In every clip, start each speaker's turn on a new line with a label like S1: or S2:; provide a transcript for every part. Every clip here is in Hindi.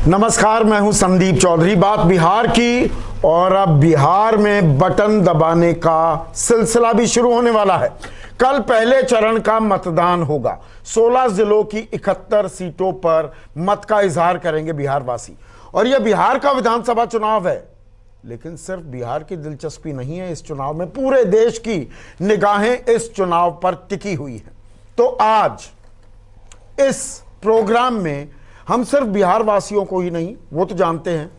S1: नमस्कार, मैं हूं संदीप चौधरी। बात बिहार की, और अब बिहार में बटन दबाने का सिलसिला भी शुरू होने वाला है। कल पहले चरण का मतदान होगा। 16 जिलों की 71 सीटों पर मत का इजहार करेंगे बिहार वासी। और यह बिहार का विधानसभा चुनाव है, लेकिन सिर्फ बिहार की दिलचस्पी नहीं है इस चुनाव में, पूरे देश की निगाहें इस चुनाव पर टिकी हुई हैं। तो आज इस प्रोग्राम में हम सिर्फ बिहार वासियों को ही नहीं, वो तो जानते हैं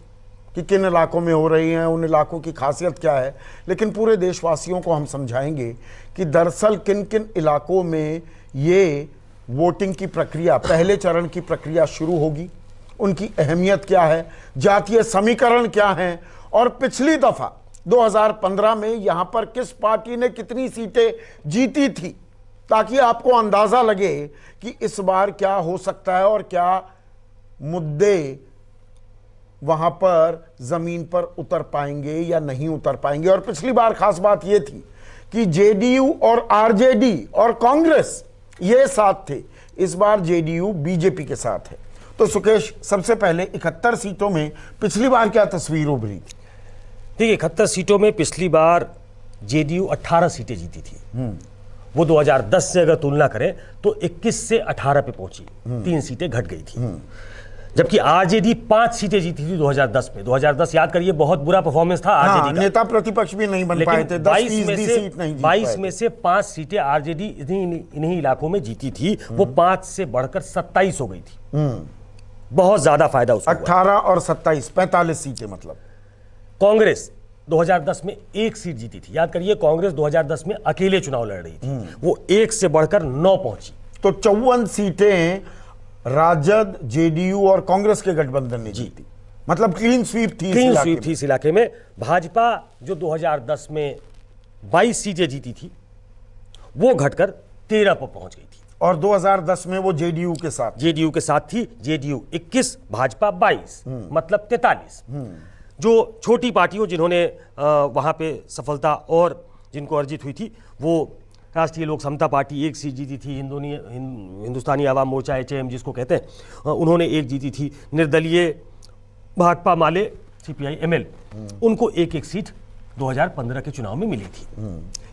S1: कि किन इलाकों में हो रही हैं, उन इलाकों की खासियत क्या है, लेकिन पूरे देशवासियों को हम समझाएंगे कि दरअसल किन किन इलाकों में ये वोटिंग की प्रक्रिया, पहले चरण की प्रक्रिया शुरू होगी, उनकी अहमियत क्या है, जातीय समीकरण क्या है, और पिछली दफा 2015 में यहां पर किस पार्टी ने कितनी सीटें जीती थी, ताकि आपको अंदाजा लगे कि इस बार क्या हो सकता है और क्या मुद्दे वहां पर जमीन पर उतर पाएंगे या नहीं उतर पाएंगे। और पिछली बार खास बात यह थी कि जेडीयू और आरजेडी और कांग्रेस ये साथ थे, इस बार जेडीयू बीजेपी के साथ है। तो सुकेश, सबसे पहले 71 सीटों में पिछली बार क्या तस्वीर उभरी थी?
S2: देखिए, 71 सीटों में पिछली बार जेडीयू 18 सीटें जीती थी। वो 2010 से अगर तुलना करें तो 21 से 18 पे पहुंची, 3 सीटें घट गई थी। जबकि आरजेडी 5 सीटें जीती थी 2010 में। 2010 याद करिए, बहुत बुरा परफॉर्मेंस था आरजेडी का।
S1: नेता प्रतिपक्ष भी नहीं बन पाए थे,
S2: 22 में से 5 सीटें आरजेडी इन्हीं इलाकों में जीती थी। वो 5 से बढ़कर 27 हो गई थी। बहुत ज्यादा फायदा उसको
S1: 18 और 27, 45 सीटें। मतलब
S2: कांग्रेस 2010 में 1 सीट जीती थी। याद करिए, कांग्रेस 2010 में अकेले चुनाव लड़ रही थी, वो 1 से बढ़कर 9 पहुंची।
S1: तो 54 सीटें राजद, जेडीयू और कांग्रेस के गठबंधन ने जीती। मतलब क्लीन स्वीप थी
S2: इस इलाके में। भाजपा जो 2010 में 22 सीटें जीती थी, वो घटकर 13 पर पहुंच गई थी।
S1: और 2010 में वो जेडीयू के साथ
S2: थी। जेडीयू 21, भाजपा 22, मतलब 43। जो छोटी पार्टियों जिन्होंने वहां पे सफलता और जिनको अर्जित हुई थी, वो राष्ट्रीय लोक समता पार्टी 1 सीट जीती थी, हिंदुस्तानी आवाम मोर्चा HAM जिसको कहते हैं, उन्होंने 1 जीती थी। निर्दलीय भाकपा माले CPI ML, उनको 1-1 सीट 2015 के चुनाव में मिली थी।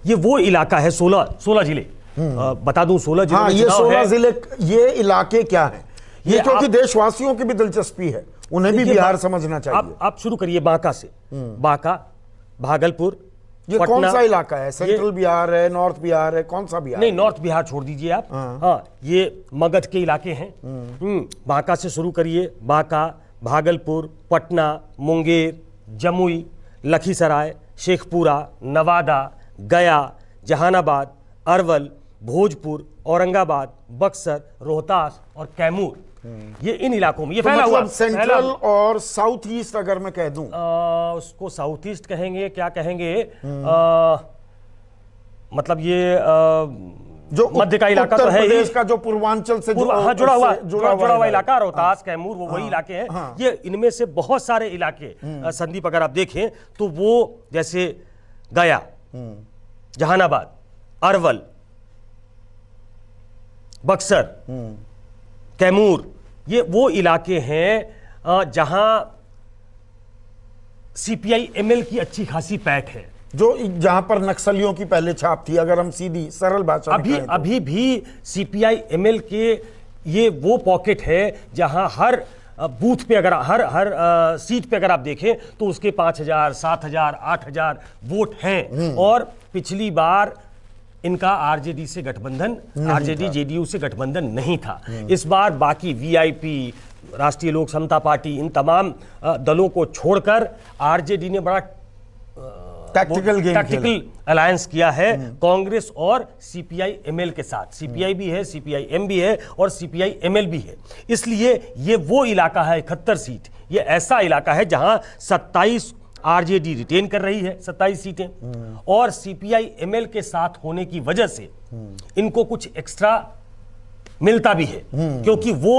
S2: ये वो इलाका है, 16 जिले। बता दूं, 16 जिले।
S1: हाँ, ये 16 जिले, ये इलाके क्या है, ये क्योंकि देशवासियों की भी दिलचस्पी है, उन्हें भी बिहार समझना चाहिए।
S2: आप शुरू करिए बांका से। बांका, भागलपुर,
S1: ये कौन सा इलाका है? सेंट्रल बिहार है, नॉर्थ बिहार है, कौन सा बिहार?
S2: नहीं, नॉर्थ बिहार छोड़ दीजिए आप। हाँ, ये मगध के इलाके हैं। बांका से शुरू करिए। बांका, भागलपुर, पटना, मुंगेर, जमुई, लखीसराय, शेखपुरा, नवादा, गया, जहानाबाद, अरवल, भोजपुर, औरंगाबाद, बक्सर, रोहतास और कैमूर, ये इन इलाकों में ये फैला हुआ।
S1: सेंट्रल और साउथ ईस्ट अगर मैं कह दूं,
S2: उसको साउथ ईस्ट कहेंगे, क्या कहेंगे, मतलब ये जो मध्य का इलाका तो है ही,
S1: का जो पूर्वांचल से
S2: जुड़ा हुआ इलाका, रोहतास, कैमूर, वो वही इलाके हैं। ये इनमें से बहुत सारे इलाके संदीप अगर आप देखें तो वो जैसे गया, जहानाबाद, अरवल, बक्सर, कैमूर, ये वो इलाके हैं जहां CPI ML की अच्छी खासी पैठ है,
S1: जो जहां पर नक्सलियों की पहले छाप थी। अगर हम सीधी सरल भाषा में
S2: अभी भी CPI ML के ये वो पॉकेट है जहां हर बूथ पे, अगर हर सीट पे अगर आप देखें तो उसके 5000, 7000, 8000 वोट हैं। और पिछली बार इनका आरजेडी से गठबंधन, आरजेडी जेडीयू से गठबंधन नहीं था। इस बार बाकी VIP, राष्ट्रीय लोक समता पार्टी, इन तमाम दलों को छोड़कर आरजेडी ने बड़ा टैक्टिकल अलायंस किया है कांग्रेस और CPI ML के साथ। CPI भी है, CPI M भी है और CPI ML भी है। इसलिए ये वो इलाका है, 71 सीट, ये ऐसा इलाका है जहां 27 आरजेडी रिटेन कर रही है, 27 सीटें, और CPI ML के साथ होने की वजह से इनको कुछ एक्स्ट्रा मिलता भी है, क्योंकि वो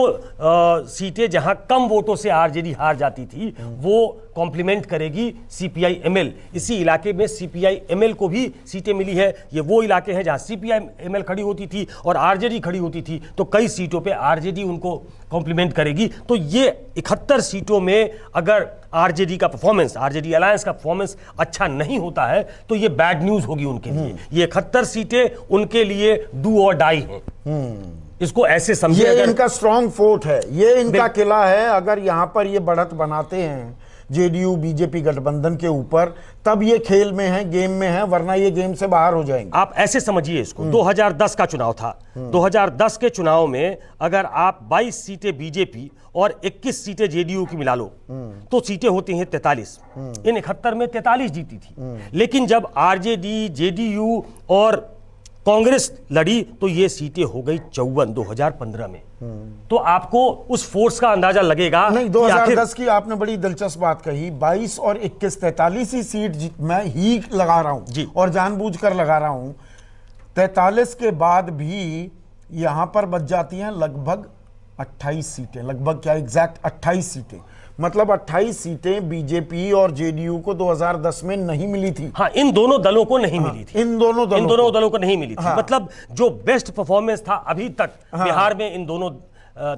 S2: सीटें जहां कम वोटों से आरजेडी हार जाती थी वो कॉम्प्लीमेंट करेगी सीपीआई एमएल। इसी इलाके में सीपीआई एमएल को भी सीटें मिली है। ये वो इलाके हैं जहां सीपीआई एमएल खड़ी होती थी और आरजेडी खड़ी होती थी, तो कई सीटों पे आरजेडी उनको कॉम्प्लीमेंट करेगी। तो ये 71 सीटों में अगर आरजेडी का परफॉर्मेंस, आरजेडी अलायंस का परफॉर्मेंस अच्छा नहीं होता है तो ये बैड न्यूज होगी उनके लिए। ये 71 सीटें उनके लिए डू और डाई हैं। इसको ऐसे समझिए,
S1: ये इनका स्ट्रॉन्ग फोर्ट है, ये इनका किला है। अगर यहां पर ये बढ़त बनाते हैं जेडीयू बीजेपी गठबंधन के ऊपर, तब ये खेल में है, गेम में है, वरना ये गेम से बाहर हो जाएंगे।
S2: आप ऐसे समझिए इसको, 2010 का चुनाव था। 2010 के चुनाव में अगर आप 22 सीटें बीजेपी और 21 सीटें जेडीयू की मिला लो तो सीटें होती हैं 43। इन 71 में 43 जीती थी। लेकिन जब आरजेडी, जेडीयू और कांग्रेस लड़ी तो ये सीटें हो गई 54 2015 में। तो आपको उस फोर्स का अंदाजा लगेगा।
S1: नहीं, 2010 की आपने बड़ी दिलचस्प बात कही, 22 और 21 43 ही सीट मैं ही लगा रहा हूं और जानबूझकर लगा रहा हूं। 43 के बाद भी यहां पर बच जाती हैं लगभग 28 सीटें, लगभग क्या एग्जैक्ट 28 सीटें। मतलब 28 सीटें बीजेपी और जेडीयू को 2010 में नहीं मिली थी।
S2: हाँ, इन दोनों दलों को नहीं मिली थी।
S1: इन दोनों दलों
S2: को नहीं मिली थी। मतलब जो बेस्ट परफॉर्मेंस था अभी तक बिहार में इन दोनों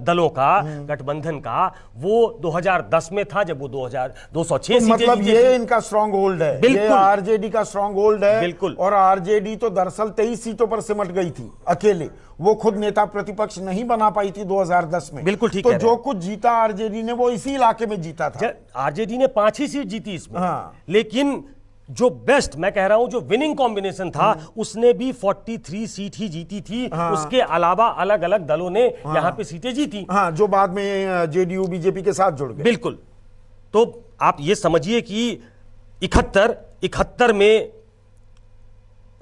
S2: दलों का, गठबंधन का, वो 2010 में था जब वो 206 सीटें।
S1: मतलब ये इनका स्ट्रॉन्ग होल्ड है, ये आरजेडी का स्ट्रॉन्ग होल्ड है।
S2: बिल्कुल।
S1: और आरजेडी तो दरअसल 23 सीटों पर सिमट गई थी अकेले, वो खुद नेता प्रतिपक्ष नहीं बना पाई थी 2010 में।
S2: बिल्कुल ठीक
S1: तो
S2: है।
S1: जो कुछ जीता आरजेडी ने वो इसी इलाके में जीता था।
S2: आरजेडी ने 5 ही सीट जीती इसमें। लेकिन जो बेस्ट, मैं कह रहा हूं, जो विनिंग कॉम्बिनेशन था उसने भी 43 सीट ही जीती थी। उसके अलावा अलग अलग दलों ने यहां पे सीटें जीती,
S1: जो बाद में जेडीयू बीजेपी के साथ जुड़ गए।
S2: बिल्कुल। तो आप ये समझिए कि 71 में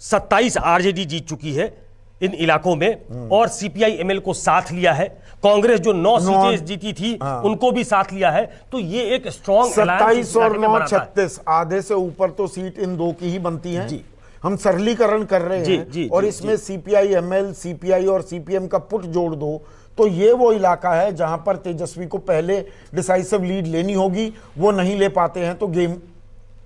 S2: 27 आरजेडी जीत चुकी है इन इलाकों में, और सीपीआई एमएल को साथ लिया है। कांग्रेस जो 9 सीटें जीती थी उनको भी साथ लिया है। तो ये एक स्ट्रॉन्ग
S1: 27 और 9 36, आधे से ऊपर तो सीट इन दो की ही बनती है। हम सरलीकरण कर रहे हैं और इसमें सीपीआई एमएल, सीपीआई और सीपीएम का पुट जोड़ दो तो ये वो इलाका है जहां पर तेजस्वी को पहले डिसाइसिव लीड लेनी होगी, वो नहीं ले पाते हैं तो गेम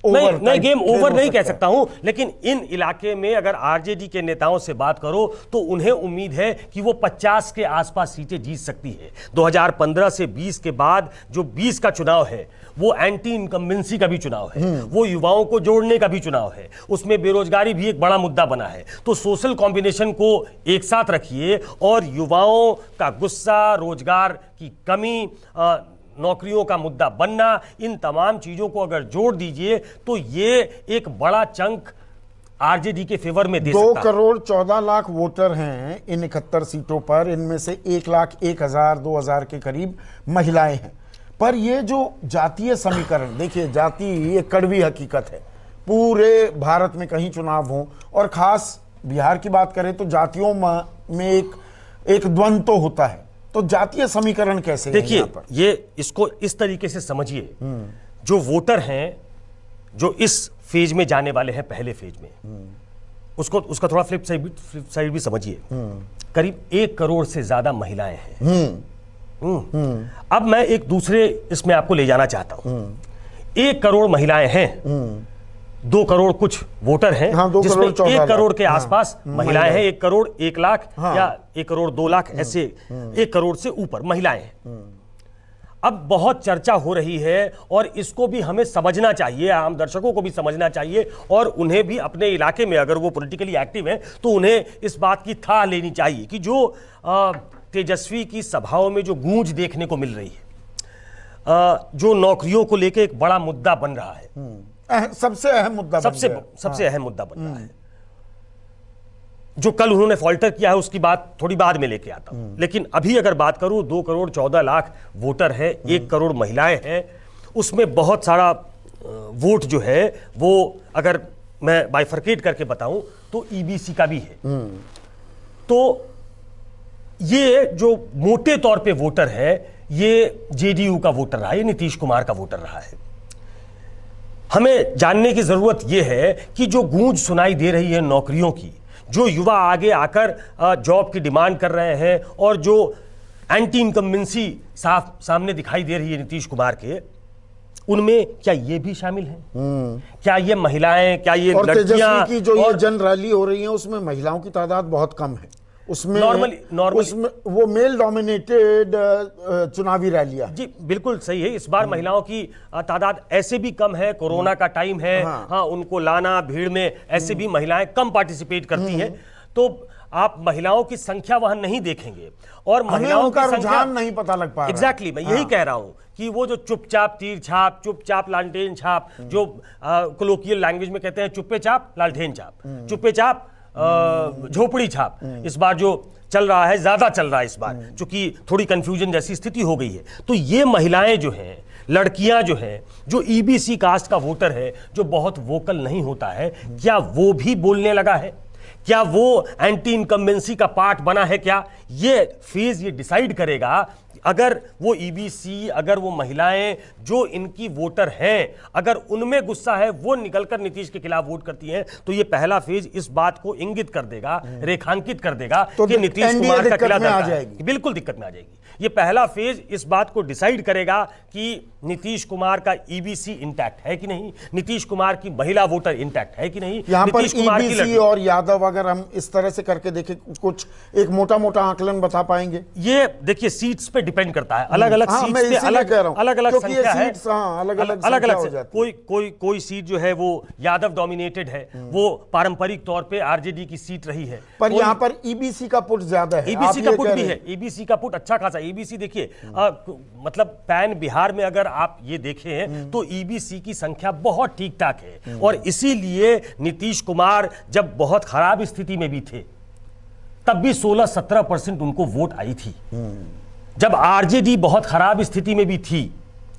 S2: नहीं, गेम ओवर नहीं कह सकता हूं, लेकिन इन इलाके में अगर आरजेडी के नेताओं से बात करो तो उन्हें उम्मीद है कि वो 50 के आसपास सीटें जीत सकती है। 2015 से 20 के बाद जो 20 का चुनाव है वो एंटी इनकम्बेंसी का भी चुनाव है, वो युवाओं को जोड़ने का भी चुनाव है, उसमें बेरोजगारी भी एक बड़ा मुद्दा बना है। तो सोशल कॉम्बिनेशन को एक साथ रखिए और युवाओं का गुस्सा, रोजगार की कमी, नौकरियों का मुद्दा बनना, इन तमाम चीजों को अगर जोड़ दीजिए तो ये एक बड़ा चंक आरजेडी के फेवर में दे सकता है।
S1: 2 करोड़ 14 लाख वोटर हैं इन 71 सीटों पर, इनमें से 1,01,000-2,000 के करीब महिलाएं हैं। पर ये जो जातीय समीकरण, देखिए जाति एक कड़वी हकीकत है, पूरे भारत में कहीं चुनाव हो और खास बिहार की बात करें तो जातियों में एक द्वंद्व तो होता है। तो जातीय समीकरण कैसे है?
S2: देखिए, ये इसको इस तरीके से समझिए, जो वोटर हैं जो इस फेज में जाने वाले हैं, पहले फेज में, उसका थोड़ा फ्लिप साइड भी समझिए। करीब 1 करोड़ से ज्यादा महिलाएं हैं। अब मैं एक दूसरे इसमें आपको ले जाना चाहता हूं। 1 करोड़ महिलाएं हैं, 2 करोड़ कुछ वोटर हैं, जिसमें 1 करोड़ के आसपास महिलाएं हैं। 1 करोड़ 1 लाख या 1 करोड़ 2 लाख, ऐसे 1 करोड़ से ऊपर महिलाएं हैं। अब बहुत चर्चा हो रही है और इसको भी हमें समझना चाहिए, आम दर्शकों को भी समझना चाहिए और उन्हें भी अपने इलाके में अगर वो पॉलिटिकली एक्टिव हैं तो उन्हें इस बात की थाह लेनी चाहिए कि जो तेजस्वी की सभाओं में जो गूंज देखने को मिल रही है, जो नौकरियों को लेकर एक बड़ा मुद्दा बन रहा है,
S1: सबसे अहम मुद्दा,
S2: सबसे अहम मुद्दा बन रहा है, जो कल उन्होंने फॉल्टर किया है उसकी बात थोड़ी बाद में लेके आता हूं। लेकिन अभी अगर बात करूं, 2 करोड़ 14 लाख वोटर है, 1 करोड़ महिलाएं हैं, उसमें बहुत सारा वोट जो है वो अगर मैं बाइफरकेट करके बताऊं तो ईबीसी का भी है। तो ये जो मोटे तौर पे वोटर है ये जेडीयू का वोटर रहा है, ये नीतीश कुमार का वोटर रहा है। हमें जानने की जरूरत यह है कि जो गूंज सुनाई दे रही है नौकरियों की, जो युवा आगे आकर जॉब की डिमांड कर रहे हैं और जो एंटी इनकम्बेंसी साफ सामने दिखाई दे रही है नीतीश कुमार के, उनमें क्या ये भी शामिल हैं? क्या ये महिलाएं, क्या ये
S1: और
S2: लड़कियां
S1: की जो ये जन रैली हो रही है उसमें महिलाओं की तादाद बहुत कम है। उसमें उसमें वो मेल डोमिनेटेड चुनावी रैलियां।
S2: जी बिल्कुल सही है। इस बार महिलाओं की तादाद ऐसे भी कम है, कोरोना का टाइम है। हाँ, उनको लाना भीड़ में, ऐसे भी महिलाएं कम पार्टिसिपेट करती हैं। तो आप महिलाओं की संख्या वहां नहीं देखेंगे और महिलाओं का
S1: रुझान नहीं पता लग पा रहा।
S2: एग्जैक्टली, मैं यही कह रहा हूं कि वो जो चुपचाप तीर छाप, चुपचाप लालटेन छाप, जो कोलोकियल लैंग्वेज में कहते हैं चुप्पे चाप लालटेन छाप, चुप्पे चाप झोपड़ी छाप, इस बार जो चल रहा है, ज्यादा चल रहा है इस बार, चूंकि थोड़ी कंफ्यूजन जैसी स्थिति हो गई है। तो ये महिलाएं जो हैं, लड़कियां जो हैं, जो ईबीसी कास्ट का वोटर है, जो बहुत वोकल नहीं होता है, क्या वो भी बोलने लगा है? क्या वो एंटी इनकम्बेंसी का पार्ट बना है? क्या ये फेज ये डिसाइड करेगा। अगर वो ईबीसी, अगर वो महिलाएं जो इनकी वोटर हैं, अगर उनमें गुस्सा है, वो निकलकर नीतीश के खिलाफ वोट करती हैं, तो ये पहला फेज इस बात को इंगित कर देगा, रेखांकित कर देगा तो कि नीतीश कुमार का किला दरकार है। बिल्कुल दिक्कत में आ जाएगी। ये पहला फेज इस बात को डिसाइड करेगा कि नीतीश कुमार का ईबीसी इंटैक्ट है कि नहीं, नीतीश कुमार की महिला वोटर इंटैक्ट है कि नहीं।
S1: यहां पर ईबीसी और यादव अगर हम इस तरह से करके देखें, कुछ एक मोटा मोटा आंकलन बता पाएंगे?
S2: ये देखिए सीट्स पे डिपेंड करता है, अलग अलग सीट्स पे अलग अलग संख्या है, अलग अलग कोई सीट जो है वो यादव डोमिनेटेड है, वो पारंपरिक तौर पे आरजेडी की सीट रही है।
S1: पर यहाँ पर ईबीसी का पुट ज्यादा है।
S2: ईबीसी का पुट भी है, ईबीसी का पुट अच्छा खासा। ईबीसी देखिए मतलब पैन बिहार में अगर आप ये देखें तो ईबीसी की संख्या बहुत ठीक ठाक है और इसीलिए नीतीश कुमार जब बहुत खराब स्थिति में भी थे तब भी 16-17% उनको वोट आई थी। जब आरजेडी बहुत खराब स्थिति में भी थी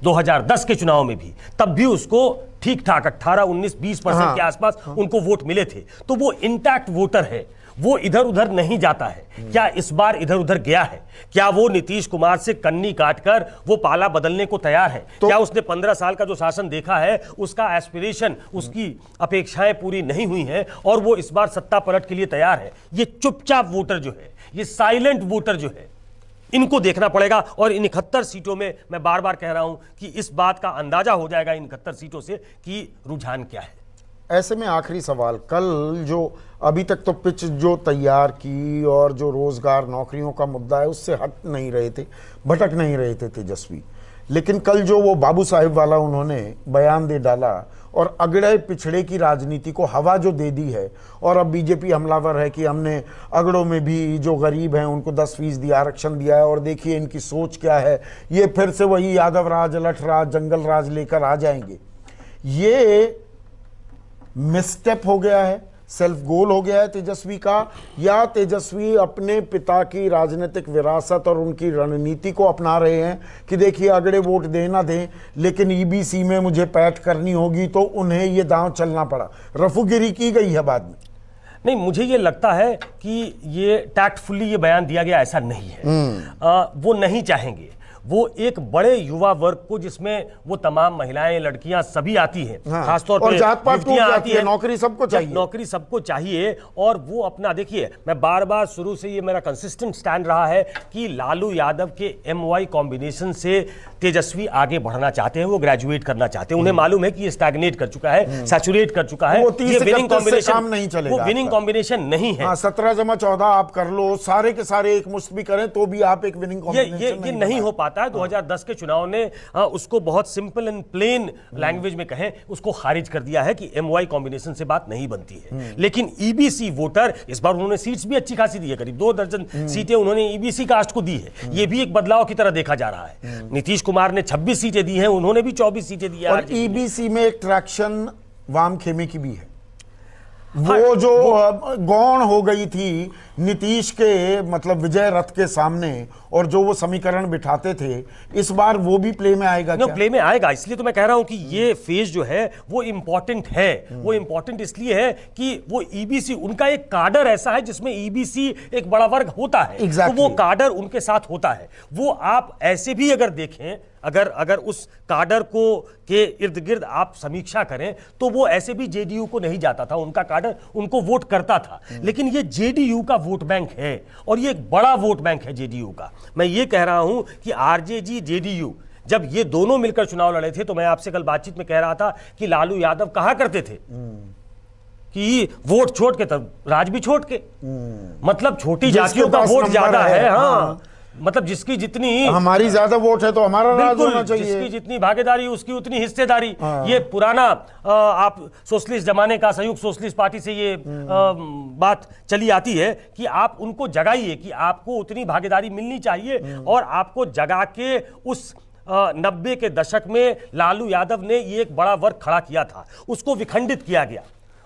S2: 2010 के चुनाव में भी, तब भी उसको ठीक ठाक 18-19-20% के आसपास उनको वोट मिले थे। तो वो इंटैक्ट वोटर है, वो इधर उधर नहीं जाता है। क्या इस बार इधर उधर गया है? क्या वो नीतीश कुमार से कन्नी काटकर वो पाला बदलने को तैयार है? तो क्या उसने 15 साल का जो शासन देखा है उसका एस्पिरेशन, उसकी अपेक्षाएं पूरी नहीं हुई हैं और वो इस बार सत्ता पलट के लिए तैयार है? ये चुपचाप वोटर जो है, ये साइलेंट वोटर जो है, इनको देखना पड़ेगा। और इन 71 सीटों में मैं बार बार कह रहा हूं कि इस बात का अंदाजा हो जाएगा इन 71 सीटों से कि रुझान क्या है।
S1: ऐसे में आखिरी सवाल, कल जो अभी तक तो पिच जो तैयार की और जो रोजगार नौकरियों का मुद्दा है उससे हट नहीं रहे थे, भटक नहीं रहे थे तेजस्वी, लेकिन कल जो वो बाबू साहिब वाला उन्होंने बयान दे डाला और अगड़े पिछड़े की राजनीति को हवा जो दे दी है और अब बीजेपी हमलावर है कि हमने अगड़ों में भी जो गरीब हैं उनको 10% आरक्षण दिया है और देखिए इनकी सोच क्या है, ये फिर से वही यादव राज, अलठ राज, जंगल राज लेकर आ जाएंगे। ये मिसस्टेप हो गया है, सेल्फ गोल हो गया है तेजस्वी का, या तेजस्वी अपने पिता की राजनीतिक विरासत और उनकी रणनीति को अपना रहे हैं कि देखिए अगड़े वोट देना दें लेकिन ईबीसी में मुझे पैठ करनी होगी, तो उन्हें ये दांव चलना पड़ा, रफूगिरी की गई है बाद में?
S2: नहीं, मुझे ये लगता है कि ये टैक्टफुली ये बयान दिया गया, ऐसा नहीं है। वो नहीं चाहेंगे, वो एक बड़े युवा वर्ग को जिसमें वो तमाम महिलाएं, लड़कियां सभी आती हैं, खासतौर पर
S1: युवतियां आती हैं, नौकरी सबको चाहिए,
S2: नौकरी सबको चाहिए। और वो अपना देखिए, मैं बार बार शुरू से ये मेरा कंसिस्टेंट स्टैंड रहा है कि लालू यादव के एमवाई कॉम्बिनेशन से तेजस्वी आगे बढ़ना चाहते हैं, वो ग्रेजुएट करना चाहते हैं। उन्हें मालूम है कि ये स्टैग्नेट कर चुका है, सैचुरेट कर चुका है, ये विनिंग कॉम्बिनेशन
S1: नहीं चलेगा,
S2: वो विनिंग कॉम्बिनेशन नहीं है।
S1: 17-14 आप कर लो, सारे के सारे एक मुश्त भी करें तो भी आप एक विनिंग कॉम्बिनेशन
S2: ये नहीं हो पाता है। 2010 के चुनाव ने उसको बहुत सिंपल एंड प्लेन लैंग्वेज में कहें उसको खारिज कर दिया है कि एमवाई कॉम्बिनेशन से बात नहीं बनती है। लेकिन ईबीसी वोटर, इस बार उन्होंने सीट्स भी अच्छी खासी दी है, करीब 2 दर्जन सीटें उन्होंने ईबीसी कास्ट को दी है। ये भी एक बदलाव की तरह देखा जा रहा है। नीतीश कुमार ने 26 सीटें दी हैं, उन्होंने भी 24 सीटें दी है।
S1: और ईबीसी में एक ट्रैक्शन वाम खेमे की भी है। वो जो गौण हो गई थी नीतीश के मतलब विजय रथ के सामने और जो वो समीकरण बिठाते थे, इस बार वो भी प्ले में आएगा?
S2: क्या प्ले में आएगा? इसलिए तो मैं कह रहा हूं कि ये फेज जो है वो इंपॉर्टेंट है। वो इंपॉर्टेंट इसलिए है कि वो ईबीसी, उनका एक काडर ऐसा है जिसमें ईबीसी एक बड़ा वर्ग होता है। तो वो काडर उनके साथ होता है। वो आप ऐसे भी अगर देखें, अगर अगर उस काडर को के इर्द गिर्द आप समीक्षा करें तो वो ऐसे भी जेडीयू को नहीं जाता था, उनका काडर उनको वोट करता था। लेकिन ये जेडीयू का वोट बैंक है और ये एक बड़ा वोट बैंक है जेडीयू का। मैं ये कह रहा हूं कि आरजेडी जेडीयू जब ये दोनों मिलकर चुनाव लड़े थे तो मैं आपसे कल बातचीत में कह रहा था कि लालू यादव कहा करते थे कि वोट छोड़ के तब राज भी छोड़ के, मतलब छोटी जातियों का वोट ज्यादा है। हाँ, मतलब जिसकी जितनी
S1: हमारी ज्यादा वोट है तो हमारा राज होना चाहिए,
S2: जिसकी जितनी भागीदारी उसकी उतनी हिस्सेदारी। ये पुराना आप सोशलिस्ट जमाने का संयुक्त सोशलिस्ट पार्टी से ये बात चली आती है कि आप उनको जगाइए कि आपको उतनी भागीदारी मिलनी चाहिए, और आपको जगा के उस 90 के दशक में लालू यादव ने ये एक बड़ा वर्ग खड़ा किया था, उसको विखंडित किया गया।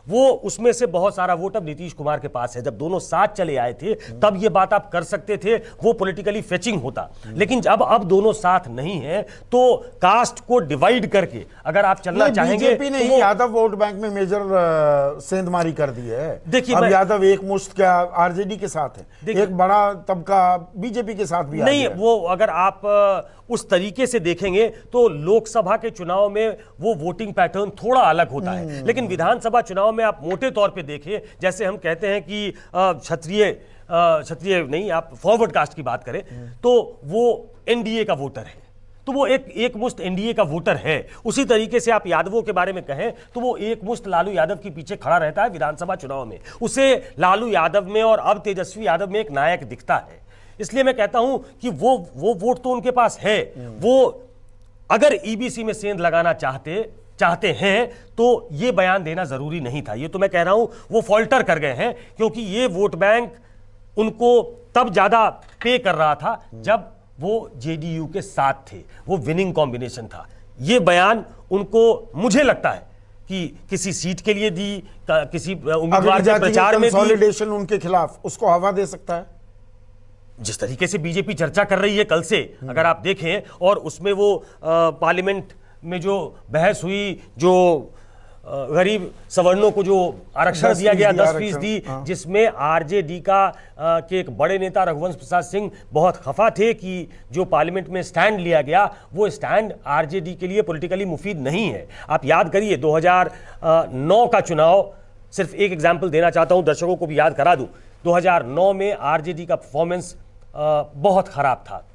S2: वो उसमें से बहुत सारा वोट अब नीतीश कुमार के पास है। जब दोनों साथ चले आए थे तब ये बात आप कर सकते थे, वो पॉलिटिकली फेचिंग होता। लेकिन जब अब दोनों साथ नहीं है तो कास्ट को डिवाइड करके अगर आप चलना चाहेंगे,
S1: बीजेपी ने ही यादव वोट बैंक में मेजर सेंधमारी कर दी है।
S2: देखिए,
S1: अब यादव एक मुश्त क्या आरजेडी के साथ है, एक बड़ा तबका बीजेपी के साथ भी
S2: नहीं। वो अगर आप उस तरीके से देखेंगे तो लोकसभा के चुनाव में वो वोटिंग पैटर्न थोड़ा अलग होता है, लेकिन विधानसभा चुनाव में आप मोटे तौर पे देखें, जैसे हम कहते हैं कि क्षत्रिय नहीं, आप फॉरवर्ड कास्ट की बात करें तो वो एनडीए का वोटर है, तो वो एक मुश्त एनडीए का वोटर है। उसी तरीके से आप यादवों के बारे में कहें तो वो एक मुश्त लालू यादव के पीछे खड़ा रहता है विधानसभा चुनाव में। उसे लालू यादव में और अब तेजस्वी यादव में एक नायक दिखता है। इसलिए मैं कहता हूं कि वो वोट तो उनके पास है। वो अगर ईबीसी में सेंध लगाना चाहते हैं तो ये बयान देना जरूरी नहीं था। ये तो मैं कह रहा हूं वो फॉल्टर कर गए हैं, क्योंकि ये वोट बैंक उनको तब ज्यादा पे कर रहा था जब वो जेडीयू के साथ थे, वो विनिंग कॉम्बिनेशन था। ये बयान उनको मुझे लगता है कि किसी सीट के लिए दी, किसी उम्मीदवार के प्रचार में दी,
S1: उनके खिलाफ उसको हवा दे सकता है।
S2: जिस तरीके से बीजेपी चर्चा कर रही है कल से अगर आप देखें, और उसमें वो पार्लियामेंट में जो बहस हुई, जो गरीब सवर्णों को जो आरक्षण दिया गया 10%, जिसमें आरजेडी के एक बड़े नेता रघुवंश प्रसाद सिंह बहुत खफा थे कि जो पार्लियामेंट में स्टैंड लिया गया वो स्टैंड आरजेडी के लिए पॉलिटिकली मुफीद नहीं है। आप याद करिए 2009 का चुनाव, सिर्फ एक एग्जाम्पल देना चाहता हूं, दर्शकों को भी याद करा दूं। 2009 में आरजेडी का परफॉर्मेंस बहुत खराब था।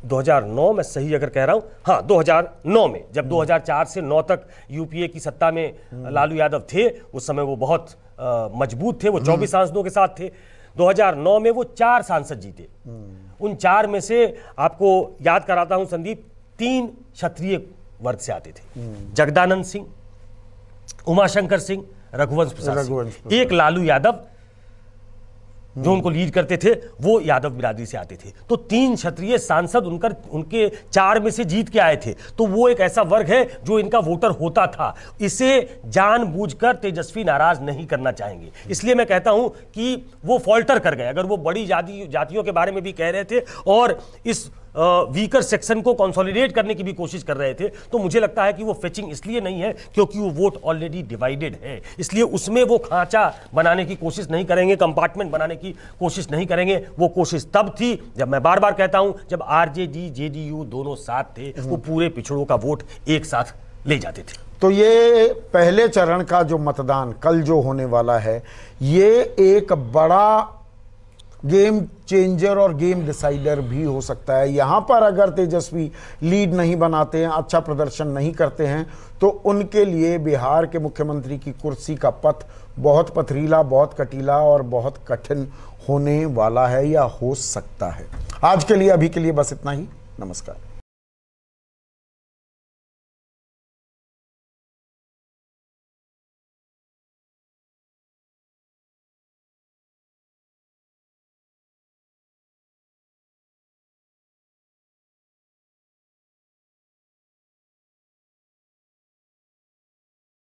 S2: 2009 में सही अगर कह रहा हूं, हाँ 2009 में, जब 2004 से 9 तक यूपीए की सत्ता में लालू यादव थे, उस समय वो बहुत मजबूत थे, वो 24 सांसदों के साथ थे। 2009 में वो 4 सांसद जीते। उन 4 में से आपको याद कराता हूं संदीप, 3 क्षत्रिय वर्ग से आते थे, जगदानंद सिंह, उमाशंकर सिंह, रघुवंश प्रसाद सिंह। एक लालू यादव जो उनको लीड करते थे वो यादव बिरादरी से आते थे। तो 3 क्षत्रिय सांसद उनके 4 में से जीत के आए थे। तो वो एक ऐसा वर्ग है जो इनका वोटर होता था। इसे जानबूझकर तेजस्वी नाराज नहीं करना चाहेंगे। इसलिए मैं कहता हूं कि वो फॉल्टर कर गए। अगर वो बड़ी जातियों के बारे में भी कह रहे थे और इस वीकर सेक्शन को कंसोलिडेट करने की भी कोशिश कर रहे थे, तो मुझे लगता है कि वो फेचिंग इसलिए नहीं है क्योंकि वो वोट ऑलरेडी डिवाइडेड है। इसलिए उसमें वो खांचा बनाने की कोशिश नहीं करेंगे, कंपार्टमेंट बनाने की कोशिश नहीं करेंगे। वो कोशिश तब थी, जब मैं बार बार कहता हूं, जब आरजेडी जेडीयू दोनों साथ थे, वो पूरे पिछड़ों का वोट एक साथ ले जाते थे।
S1: तो ये पहले चरण का जो मतदान कल जो होने वाला है, ये एक बड़ा गेम चेंजर और गेम डिसाइडर भी हो सकता है। यहां पर अगर तेजस्वी लीड नहीं बनाते हैं, अच्छा प्रदर्शन नहीं करते हैं, तो उनके लिए बिहार के मुख्यमंत्री की कुर्सी का पथ बहुत पथरीला, बहुत कटीला और बहुत कठिन होने वाला है या हो सकता है। आज के लिए, अभी के लिए बस इतना ही। नमस्कार।